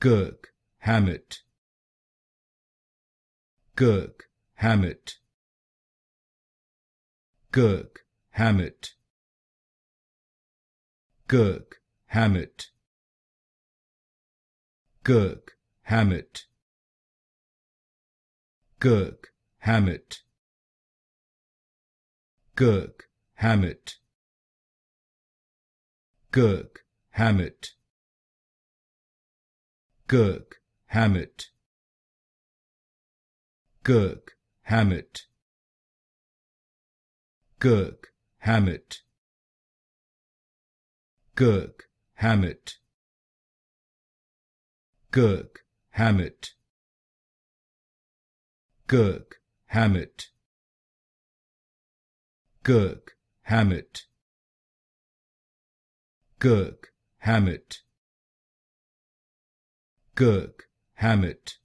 Kirk Hammett, Kirk Hammett, Kirk Hammett, Kirk Hammett, Kirk Hammett, Kirk Hammett, Kirk Hammett, Kirk Hammett, Kirk Hammett, Kirk Hammett, Kirk Hammett, Kirk Hammett, Kirk Hammett, Kirk Hammett, Kirk Hammett, Kirk Hammett, Kirk Hammett,